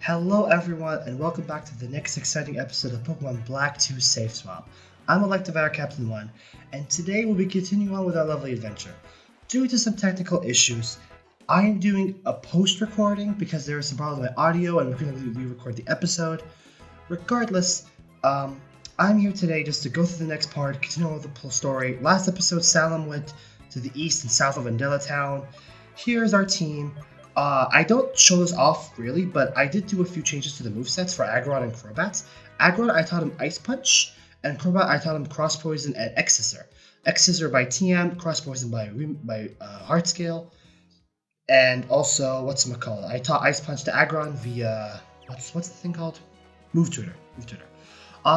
Hello everyone and welcome back to the next exciting episode of Pokemon Black 2 SaveSwap. I'm Electivire Captain 1, and today we'll be continuing on with our lovely adventure. Due to some technical issues, I am doing a post-recording because there is some problems with my audio and we're going to re-record the episode. Regardless, I'm here today just to go through the next part, continue on with the full story. Last episode, Salem went to the east and south of Undella Town. Here's our team. I don't show this off really, but I did do a few changes to the movesets for Aggron and Crobat. Aggron, I taught him Ice Punch, and Crobat, I taught him Cross Poison and X Scissor. X Scissor by TM, Cross Poison by Heart Scale, and also, whatchamacallit, I taught Ice Punch to Aggron via, what's the thing called? Move Tutor.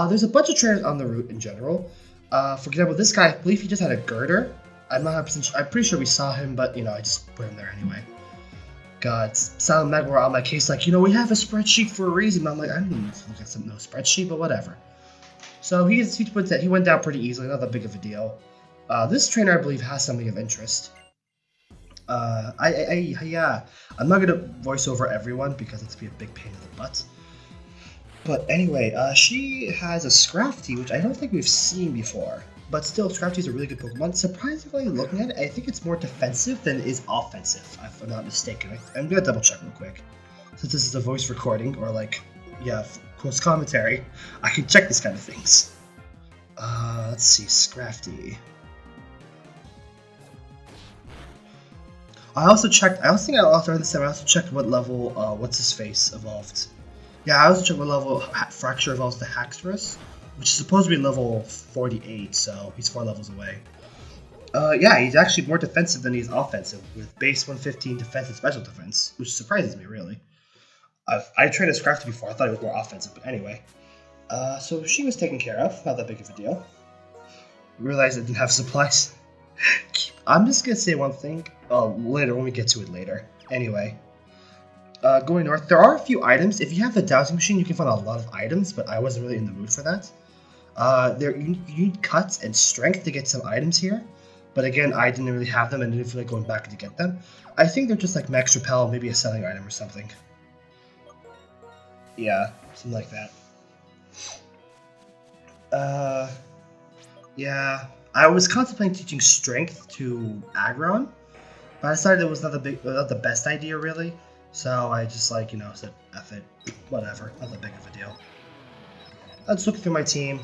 There's a bunch of trainers on the route in general. For example, this guy, I believe he just had a girder. I'm not 100% sure, I'm pretty sure we saw him, but I just put him there anyway. God, Silent Meg were on my case like, we have a spreadsheet for a reason. I'm like, I don't need to look at no spreadsheet, but whatever. So he went down pretty easily, not that big of a deal. This trainer, I believe, has something of interest. Yeah, I'm not gonna voice over everyone because it's be a big pain in the butt. But anyway, she has a Scrafty, which I don't think we've seen before. But still, Scrafty is a really good Pokemon. Surprisingly, looking at it, I think it's more defensive than it is offensive, if I'm not mistaken. I'm gonna double check real quick. Since this is a voice recording, or close commentary, I can check these kind of things. Let's see, Scrafty. I also checked what level, what's-his-face evolved. Yeah, I also checked what level Fracture evolves to Haxorus, which is supposed to be level 48, so he's 4 levels away. Yeah, he's actually more defensive than he's offensive, with base 115 defense and special defense, which surprises me, really. I trained as Scrafty before, I thought he was more offensive, but anyway. So she was taken care of, not that big of a deal. Realized I didn't have supplies. I'm just gonna say one thing, later, when we get to it later. Anyway. Going north, there are a few items. If you have the dowsing machine, you can find a lot of items, but I wasn't really in the mood for that. You need cuts and strength to get some items here, but again, I didn't really have them and didn't feel like going back to get them. I think they're just like max repel, maybe a selling item or something. Yeah, something like that. Yeah, I was contemplating teaching strength to Aggron, but I decided it was not the best idea really. So I just said, F it, whatever, not that big of a deal. Let's look through my team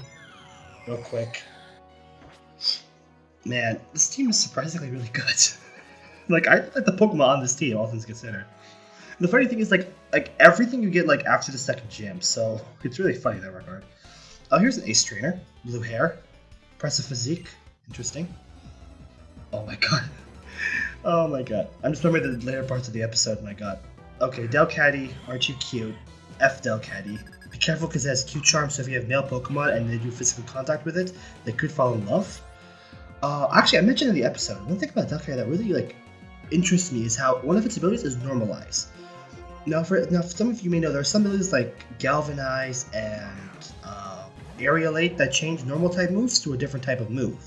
real quick. Man, this team is surprisingly really good. I like the Pokemon on this team, all things considered. And the funny thing is, everything you get, after the second gym, so it's really funny in that regard. Oh, here's an Ace Trainer. Blue hair. Impressive physique. Interesting. Oh my god. Oh my god. I'm just remembering the later parts of the episode, my god. Okay, Delcatty, aren't you cute? F Delcatty. Be careful because it has cute charm, so if you have male Pokemon and they do physical contact with it, they could fall in love. Actually, I mentioned in the episode, one thing about Delcatty that really, interests me is how one of its abilities is Normalize. Now, for some of you may know, there are some abilities like Galvanize and Aerialate that change normal type moves to a different type of move.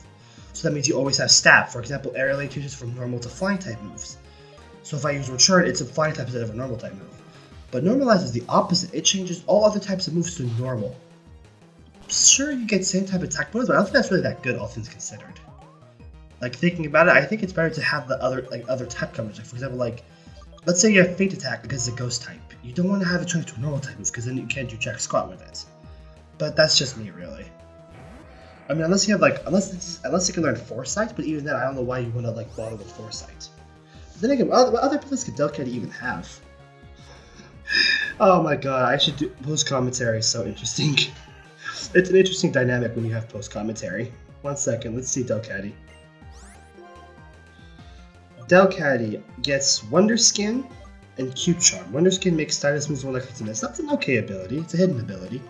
So that means you always have Stab. For example, Aerialate changes from normal to flying type moves. So if I use Return, it's a flying type instead of a normal type move. But Normalize is the opposite. It changes all other types of moves to normal. Sure, you get same type of attack bonus, but I don't think that's really that good, all things considered. Thinking about it, I think it's better to have the other type coverage. For example, let's say you have Faint Attack because it's a Ghost type. You don't want to have it turn into a normal type move because then you can't do jack squat with it. But that's just me, really. I mean, unless you have unless you can learn Foresight, but even then, I don't know why you want to bother with Foresight. But then again, what other abilities could Delcatty even have? Oh my god, I should do post commentary. So interesting. It's an interesting dynamic when you have post commentary. 1 second, let's see Delcatty. Delcatty gets Wonder Skin and Cute Charm. Wonder Skin makes status moves more likely to miss. That's an okay ability. It's a hidden ability.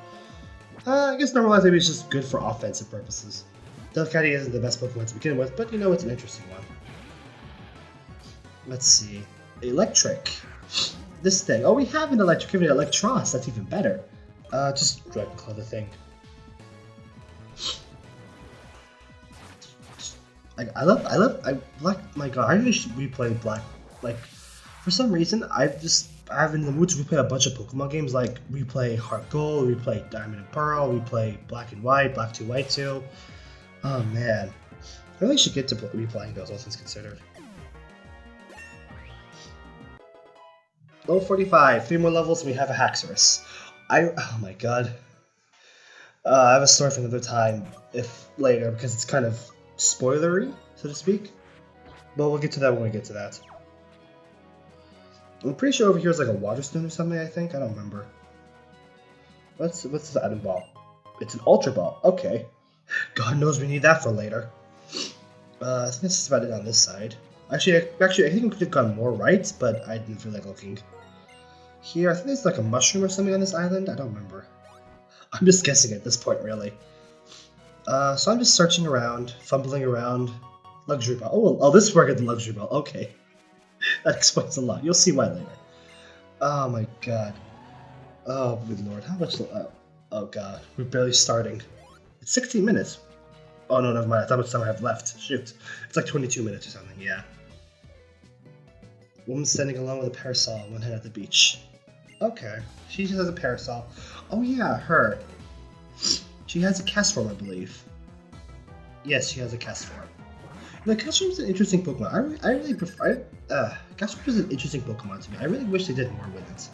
I guess Normalize maybe is just good for offensive purposes. Delcatty isn't the best Pokemon to begin with, but it's an interesting one. Let's see. Electric. This thing. Oh, we have an electric. We have an Electros. That's even better. Just Dragon Claw the thing. I like, my god, I really should replay Black. For some reason, I've just I'm in the mood to replay a bunch of Pokemon games. Like replay Heart Gold, replay Diamond and Pearl, replay Black and White, Black 2, White 2. Oh man, I really should get to replaying those, all things considered. Level 45, 3 more levels, and we have a Haxorus. Oh my god. I have a story for another time, if later, because it's kind of spoilery, so to speak. But we'll get to that when we get to that. I'm pretty sure over here is like a water stone or something, I think. I don't remember. What's the item ball? It's an Ultra Ball. Okay. God knows we need that for later. I think that's about it on this side. Actually, I think we could have gone more right, but I didn't feel like looking. Here, I think there's like a mushroom or something on this island. I don't remember. I'm just guessing at this point, really. So I'm just searching around, fumbling around. Luxury ball. Oh, this is where I get the luxury ball. Okay. That explains a lot. You'll see why later. Oh my god. Oh, good lord. How much... oh god. We're barely starting. It's 16 minutes. Oh no, never mind. I thought how much time I have left. Shoot. It's like 22 minutes or something, yeah. Woman standing alone with a parasol, one hand at the beach. Okay. She just has a parasol. Oh yeah, her. She has a cast form, I believe. Yes, she has a cast form. The Castform is an interesting Pokemon. I really prefer... Castform is an interesting Pokemon to me. I really wish they did more with it.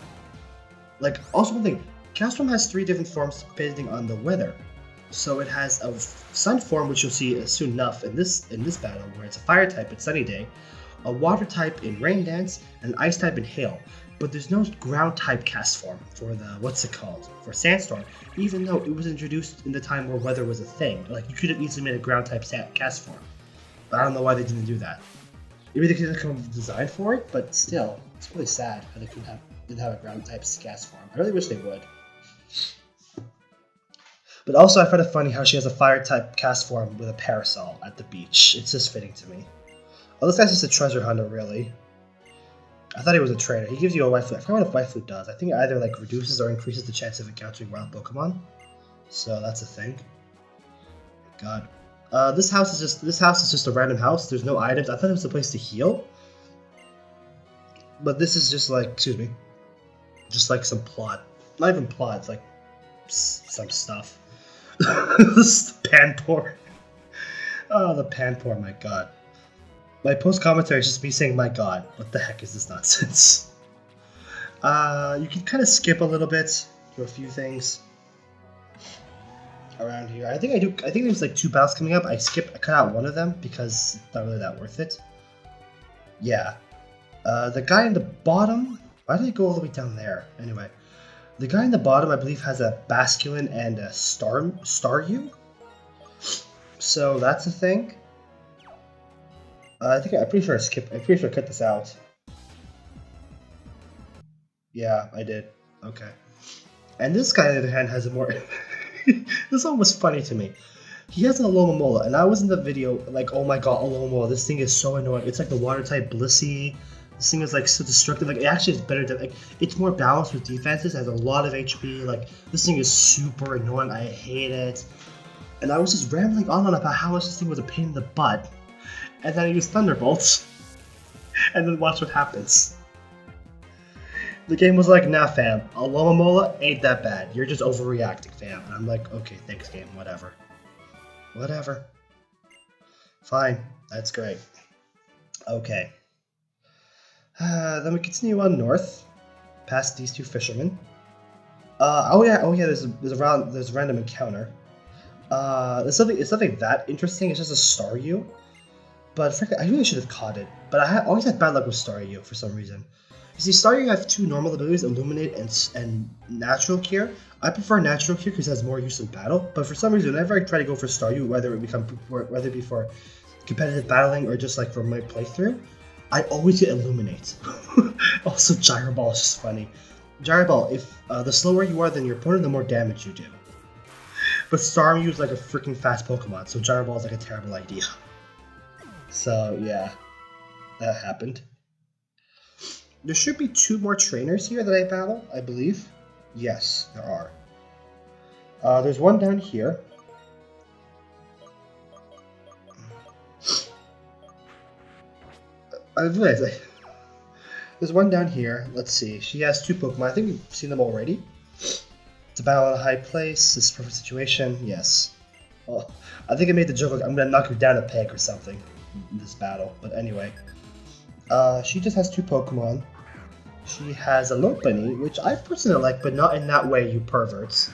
Like, also one thing. Castform has 3 different forms depending on the weather. So it has a Sun form, which you'll see soon enough in this battle, where it's a Fire type in Sunny Day, a Water type in Rain Dance, and an Ice type in Hail. But there's no Ground type cast form for the... what's it called? For Sandstorm, even though it was introduced in the time where weather was a thing. Like, you could have easily made a Ground type cast form. But I don't know why they didn't do that. Maybe they could have come up with a design for it, but still, it's really sad how they didn't have a ground type cast form. I really wish they would. But also, I find it funny how she has a fire type cast form with a parasol at the beach. It's just fitting to me. Oh, this guy's just a treasure hunter, really. I thought he was a trainer. He gives you a white flute. I forgot what a white flute does. I think it either like reduces or increases the chance of encountering wild Pokemon. So that's a thing. God. This house is just a random house. There's no items. I thought it was a place to heal, but this is just like, excuse me, just like some plot. Not even plot. It's like some stuff. This is the Panpour. Oh, the Panpour. My God. My post commentary is just me saying, "My God, what the heck is this nonsense?" You can kind of skip a little bit to a few things around here. I think there's like 2 battles coming up. I cut out one of them because it's not really that worth it. Yeah. The guy in the bottom, why did I go all the way down there? Anyway, the guy in the bottom, I believe, has a Basculin and a Staryu. So that's a thing. I'm pretty sure I cut this out. Yeah, I did. Okay. And this guy, on the other hand, has a more... This one was funny to me. He has an Alomomola, and I was in the video like, oh my god, Alomomola, this thing is so annoying. It's like the water type Blissey. This thing is like so destructive. Like, it actually is better than, like, it's more balanced with defenses, has a lot of HP. Like, this thing is super annoying. I hate it. And I was just rambling on about how much this thing was a pain in the butt. And then I used Thunderbolts. And then watch what happens. The game was like, nah fam, Alomomola ain't that bad. You're just overreacting, fam. And I'm like, okay, thanks game, whatever. Whatever. Fine, that's great. Okay. Then we continue on north, past these 2 fishermen. Oh yeah, there's a random encounter. It's nothing that interesting, it's just a Staryu. But frankly, I really should have caught it. But I always had bad luck with Staryu for some reason. You see, Staryu have 2 normal abilities, Illuminate and Natural Cure. I prefer Natural Cure because it has more use in battle, but for some reason, whenever I try to go for Staryu, whether it be for competitive battling or just like for my playthrough, I always get Illuminate. Also, Gyro Ball is just funny. Gyro Ball, if the slower you are than your opponent, the more damage you do. But Staryu is like a freaking fast Pokemon, so Gyro Ball is like a terrible idea. So yeah, that happened. There should be 2 more trainers here that I battle, I believe. Yes, there are. There's one down here. I realized There's one down here. Let's see. She has 2 Pokemon. I think we've seen them already. It's a battle in a high place. This is a perfect situation. Yes. Well, I think I made the joke like I'm gonna knock you down a peg or something in this battle. But anyway. She just has 2 Pokemon. She has a Lopunny, which I personally like, but not in that way, you perverts.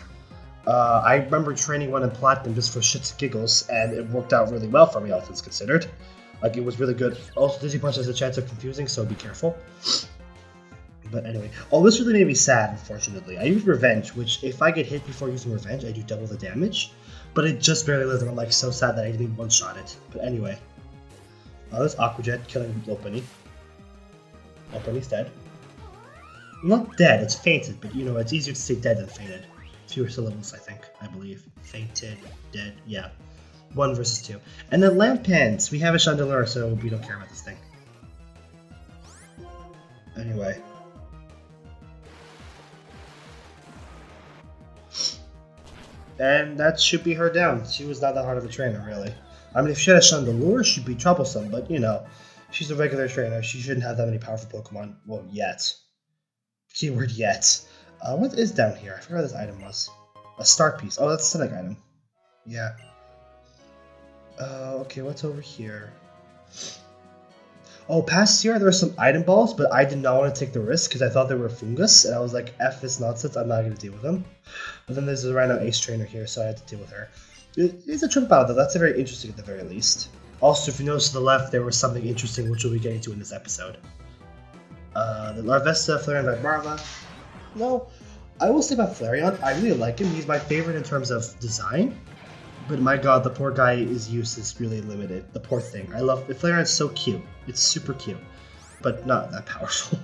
I remember training one in Platinum just for shits and giggles, and it worked out really well for me, all things considered. Like, it was really good. Also, Dizzy Punch has a chance of confusing, so be careful. But anyway. Oh, this really made me sad, unfortunately. I used Revenge, which, if I get hit before using Revenge, I do double the damage. But it just barely lived, and I'm, like, so sad that I didn't even one-shot it. But anyway. This Aqua Jet killing Lopunny. Lopunny's dead. Not dead, it's fainted, but, you know, it's easier to say dead than fainted. Fewer syllables, I think, I believe. Fainted, dead, yeah. 1 versus 2. And then Lampens. We have a Chandelure, so we don't care about this thing. Anyway. And that should be her down. She was not that hard of a trainer, really. I mean, if she had a Chandelure, she'd be troublesome, but, you know, she's a regular trainer. She shouldn't have that many powerful Pokemon. Well, yet. Keyword yet. What is down here? I forgot what this item was. A star piece. Oh, that's a Cynic item. Yeah. Okay, what's over here? Oh, past here there were some item balls, but I did not want to take the risk because I thought they were fungus, and I was like, F this nonsense, I'm not going to deal with them. But then there's a random ace trainer here, so I had to deal with her. It's a trip battle, though. That's very interesting at the very least. Also, if you notice to the left, there was something interesting which we'll be getting to in this episode. The Larvesta, Flareon, Vibrava. No, I will say about Flareon, I really like him. He's my favorite in terms of design. But my god, the poor guy, his use is really limited. The poor thing. I love Flareon's so cute. It's super cute. But not that powerful.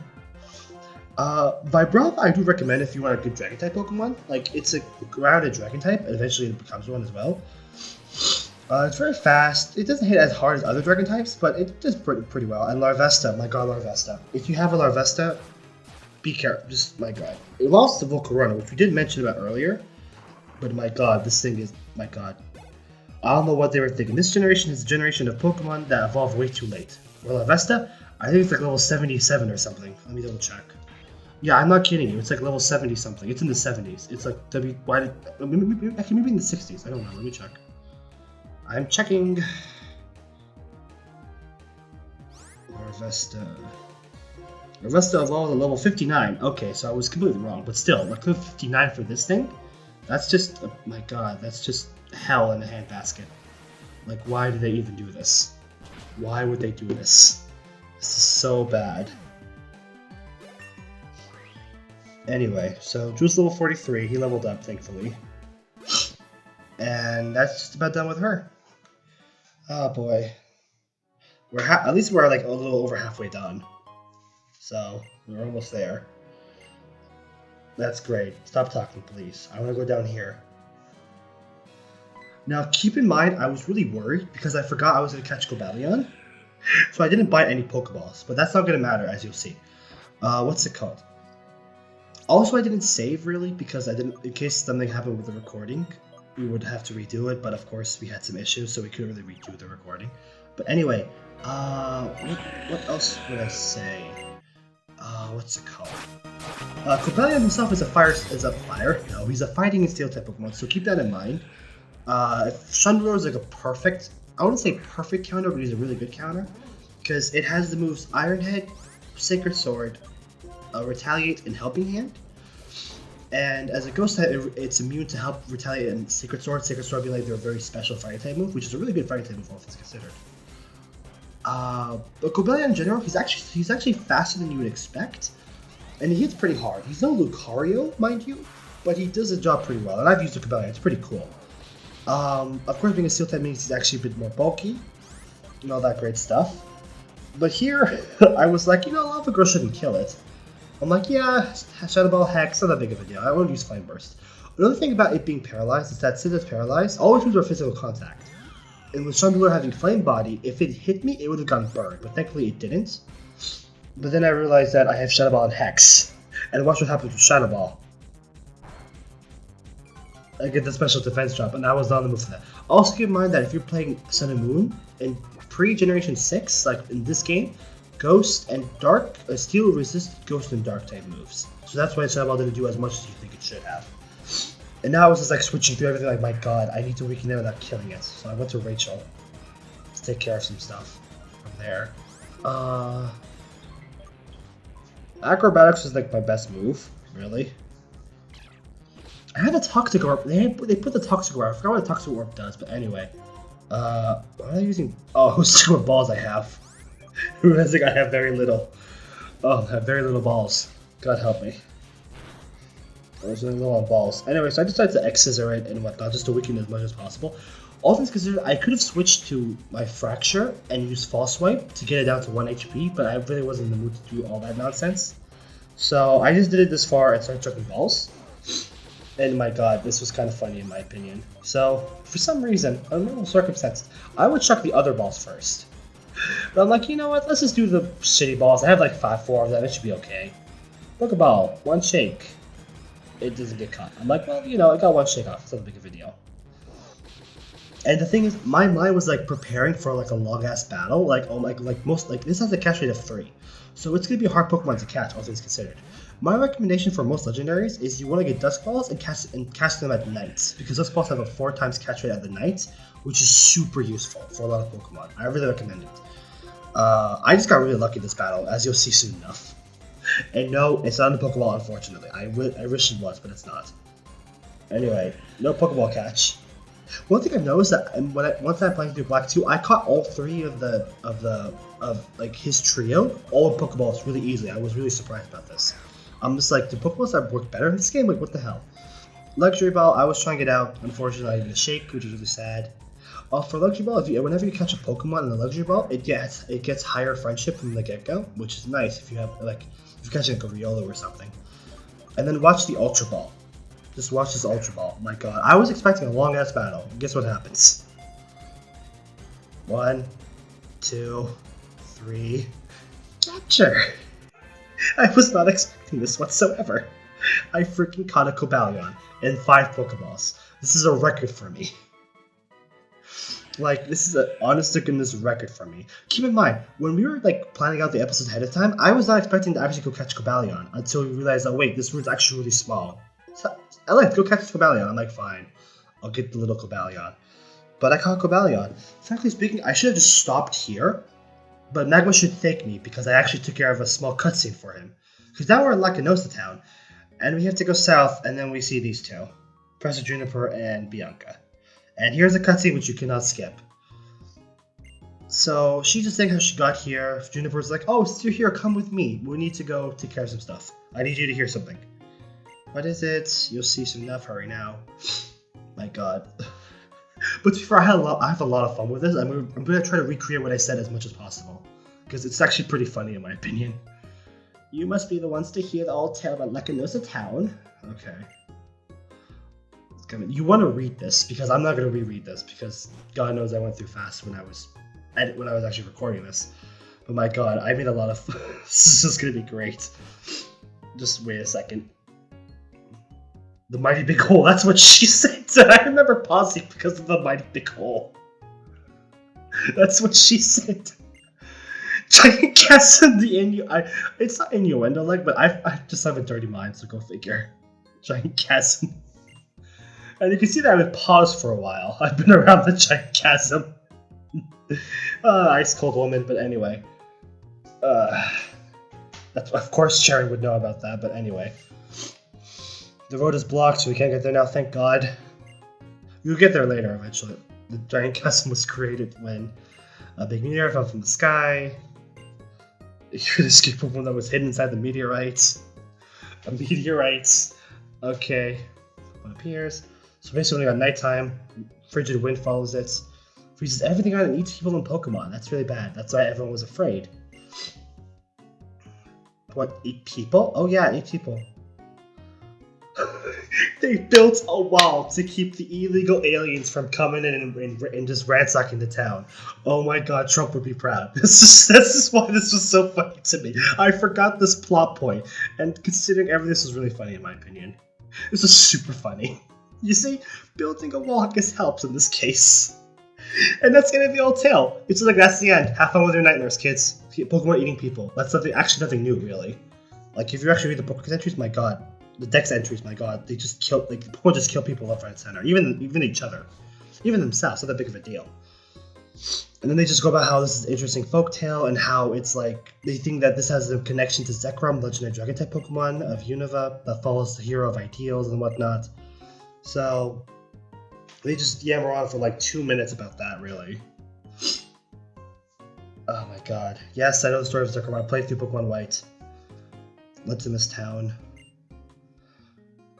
Vibrava I do recommend if you want a good Dragon-type Pokemon. Like, it's a grounded Dragon-type, and eventually it becomes one as well. It's very fast. It doesn't hit as hard as other Dragon types, but it does pretty well. And Larvesta, my god, Larvesta. If you have a Larvesta, be careful. Just, my god. It lost to Volcarona, which we did mention about earlier. But my god, this thing is, my god. I don't know what they were thinking. This generation is a generation of Pokemon that evolved way too late. Well, Larvesta, I think it's like level 77 or something. Let me double check. Yeah, I'm not kidding you. It's like level 70 something. It's in the 70s. It's like maybe in the 60s. I don't know. Let me check. I'm checking. Larvesta. Larvesta evolved at level 59. Okay, so I was completely wrong, but still, like 59 for this thing? That's just, oh my god, that's just hell in a handbasket. Like, why did they even do this? Why would they do this? This is so bad. Anyway, so Drew's level 43. He leveled up, thankfully. And that's just about done with her. Oh boy. At least we're like a little over halfway done. So, we're almost there. That's great. Stop talking, please. I want to go down here. Now, keep in mind, I was really worried because I forgot I was going to catch Cobalion. So I didn't buy any Pokeballs, but that's not going to matter, as you'll see. What's it called? Also, I didn't save, really, because I didn't, in case something happened with the recording, we would have to redo it, but of course we had some issues, so we couldn't really redo the recording. But anyway, what else would I say? What's it called? Cobalion himself is he's a fighting and steel type Pokemon, so keep that in mind. Chandelure is like a perfect, I wouldn't say perfect counter, but he's a really good counter, because it has the moves Iron Head, Sacred Sword, Retaliate, and Helping Hand. And as a ghost type, it's immune to help Retaliate and Sacred Sword. Sacred Sword being like their very special fighting type move, which is a really good fighting type move, all things considered. But Cobalion in general, he's actually faster than you would expect, and he hits pretty hard. He's no Lucario, mind you, but he does the job pretty well. And I've used the Cobalion; it's pretty cool. Of course, being a Steel type means he's actually a bit more bulky, and all that great stuff. But here, I was like, you know, Lava Girl shouldn't kill it. I'm like, yeah, Shadow Ball, Hex, not that big of a deal. I won't use Flame Burst. Another thing about it being paralyzed is that since it's paralyzed, all it moves are physical contact. And with Chandelure having Flame Body, if it hit me, it would have gotten burned, but thankfully it didn't. But then I realized that I have Shadow Ball and Hex, and watch what happens with Shadow Ball. I get the special defense drop, and I was not on the move for that. Also keep in mind that if you're playing Sun and Moon, in pre-Generation 6, like in this game, Ghost and Dark, Steel resist Ghost and Dark type moves. So that's why Snowball didn't do as much as you think it should have. And now I was just like switching through everything like, my god, I need to weaken it without killing it. So I went to Rachel to take care of some stuff from there. Acrobatics is like my best move, really. I had the Toxic Orb. They put the Toxic Orb. I forgot what the Toxic Orb does, but anyway. What am I using? Oh, who's what balls I have? Who has like I have very little. Oh, I have very little balls. God help me. I was really low on balls. Anyway, so I decided to X-scissor it and whatnot, just to weaken it as much as possible. All things considered, I could have switched to my Fracture and used False Swipe to get it down to 1 HP, but I really wasn't in the mood to do all that nonsense. So I just did it this far and started chucking balls. And my god, this was kind of funny in my opinion. So, for some reason, under normal circumstances, I would chuck the other balls first. But I'm like, you know what, let's just do the shitty balls. I have like 4 of them, it should be okay. Pokeball, 1 shake. It doesn't get caught. I'm like, well, you know, I got 1 shake off, it's not a big of a deal. And the thing is, my mind was like preparing for like a long ass battle. Like, oh my, like most, like this has a catch rate of 3. So it's gonna be a hard Pokemon to catch, all things considered. My recommendation for most legendaries is you want to get Dusk Balls and catch them at night, because Dusk Balls have a 4 times catch rate at the night, which is super useful for a lot of Pokemon. I really recommend it. I just got really lucky this battle, as you'll see soon enough. And no, it's not in the Pokeball, unfortunately. I wish it was, but it's not. Anyway, no Pokeball catch. One thing I've noticed that once I'm playing through Black 2, I caught all 3 of like his trio, all of Pokeballs really easily. I was really surprised about this. I'm just like, do Pokeballs that work better in this game? Like, what the hell? Luxury Ball, I was trying to get out. Unfortunately, I didn't get a shake, which is really sad. For Luxury Ball, whenever you catch a Pokemon in the Luxury Ball, it gets higher friendship from the get-go, which is nice if you have like if you're catching like a Riolo or something. And then watch the Ultra Ball. Just watch this Ultra Ball. My god, I was expecting a long ass battle. Guess what happens? 1, 2, 3, capture. I was not expecting this whatsoever. I freaking caught a Cobalion in 5 Pokeballs. This is a record for me. Like, this is an honest to goodness record for me. Keep in mind, when we were like planning out the episodes ahead of time, I was not expecting to actually go catch Cobalion until we realized that wait, this room's actually really small. So I like go catch Cobalion. I'm like, fine, I'll get the little Cobalion. But I caught Cobalion. Frankly speaking, I should have just stopped here. But Magma should thank me because I actually took care of a small cutscene for him. Because now we're in Undella Town, and we have to go south, and then we see these 2. Professor Juniper and Bianca. And here's a cutscene which you cannot skip. So she's just saying how she got here. Juniper's like, oh, since you're here, come with me. We need to go take care of some stuff. I need you to hear something. What is it? You'll see soon enough. Hurry now. My god. But before I have a lot of fun with this. I'm going to try to recreate what I said as much as possible. Because it's actually pretty funny in my opinion. You must be the ones to hear the old tale about Undella Town. Okay. You want to read this, because I'm not going to reread this, because God knows I went through fast when I was actually recording this. But my god, I made a lot of... This is going to be great. Just wait a second. The Mighty Big Hole, that's what she said. I remember pausing because of the Mighty Big Hole. That's what she said. Giant chasm, it's not innuendo-like, but I just have a dirty mind, so go figure. Giant chasm. And you can see that I would pause for a while. I've been around the giant chasm. Ice cold woman, but anyway. That's, of course Sharon would know about that, but anyway. The road is blocked, so we can't get there now, thank god. We'll get there later, eventually. The giant chasm was created when a big meteor fell from the sky. You could escape from one that was hidden inside the meteorites. A meteorite. Okay. One appears. So basically, at nighttime, frigid wind follows it. Freezes everything out and eats people in Pokemon. That's really bad. That's why everyone was afraid. What, 8 people? Oh yeah, 8 people. They built a wall to keep the illegal aliens from coming in and just ransacking the town. Oh my god, Trump would be proud. This is why this was so funny to me. I forgot this plot point, and considering everything, this was really funny in my opinion. This is super funny. You see, building a wall, I guess, helps in this case. And that's gonna be all tale. It's just like that's the end. Have fun with your nightmares, kids. Pokemon eating people. That's nothing new, really. Like if you actually read the Pokedex entries, my god, the Dex entries, my god, they just kill. Like Pokemon just kill people left, right, and center. Even each other, even themselves. Not that big of a deal. And then they just go about how this is an interesting folktale and how it's like they think that this has a connection to Zekrom, legendary dragon type Pokemon of Unova that follows the hero of ideals and whatnot. So they just yammer on for like 2 minutes about that, really. Oh my god. Yes, I know the story of Zekrom. I played through Pokemon White. Undella Town.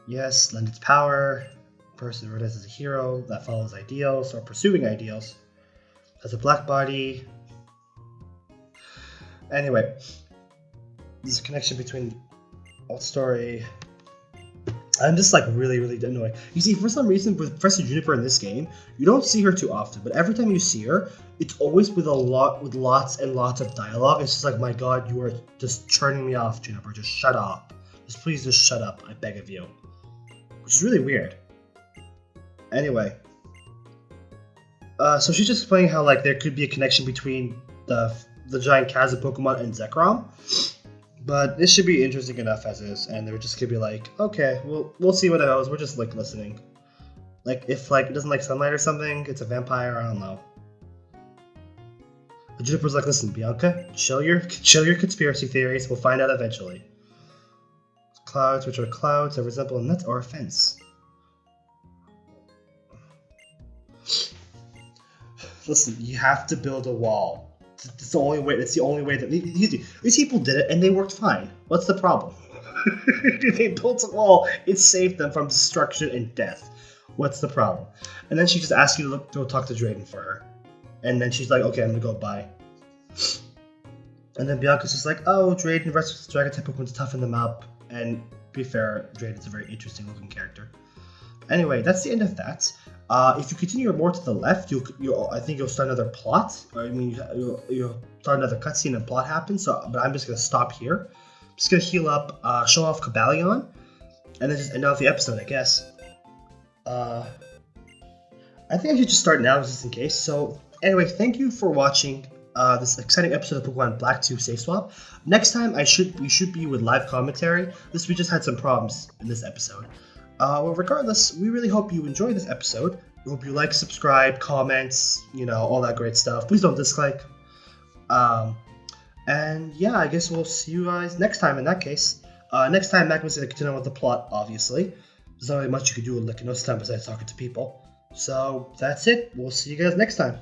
Yes, lend its power. Person recognized as a hero that follows ideals or pursuing ideals. Has a black body. Anyway, there's a connection between all story. I'm just like really annoyed. You see, for some reason with Professor Juniper in this game, you don't see her too often, but every time you see her, it's always with lots and lots of dialogue. It's just like, my god, you are just turning me off, Juniper. Just shut up. Please just shut up, I beg of you. Which is really weird. Anyway. So she's just explaining how like there could be a connection between the giant chasm Pokemon and Zekrom, but this should be interesting enough as is, and they're just gonna be like, okay, we'll see what it goes. We're just like listening. Like if like it doesn't like sunlight or something, it's a vampire. I don't know. But Juniper's like, listen, Bianca, chill your conspiracy theories. We'll find out eventually. Clouds, which are clouds that resemble a nut or a fence. Listen, you have to build a wall. It's the only way. It's the only way that these people did it, and they worked fine. What's the problem? They built a wall. It saved them from destruction and death. What's the problem? And then she just asks you to go talk to Drayden for her, and then she's like, "Okay, I'm gonna go bye." And then Bianca's just like, "Oh, Drayden, rest of the dragon type Pokemon to toughen them up." And to be fair, Drayden's a very interesting looking character. Anyway, that's the end of that. If you continue more to the left, I think you'll start another plot. I mean, you'll start another cutscene and plot happens. So, but I'm just gonna stop here. I'm just gonna heal up, show off Cobalion, and then just end off the episode, I guess. I think I should just start now, just in case. So, anyway, thank you for watching this exciting episode of Pokemon Black 2 SaveSwap. Next time, we should be with live commentary. We just had some problems in this episode. Well, regardless, we really hope you enjoyed this episode. We hope you like, subscribe, comments, all that great stuff. Please don't dislike. And yeah, I guess we'll see you guys next time in that case. Next time, Mac was going to continue with the plot, obviously. There's not really much you can do in Lycanos time besides talking to people. So that's it. We'll see you guys next time.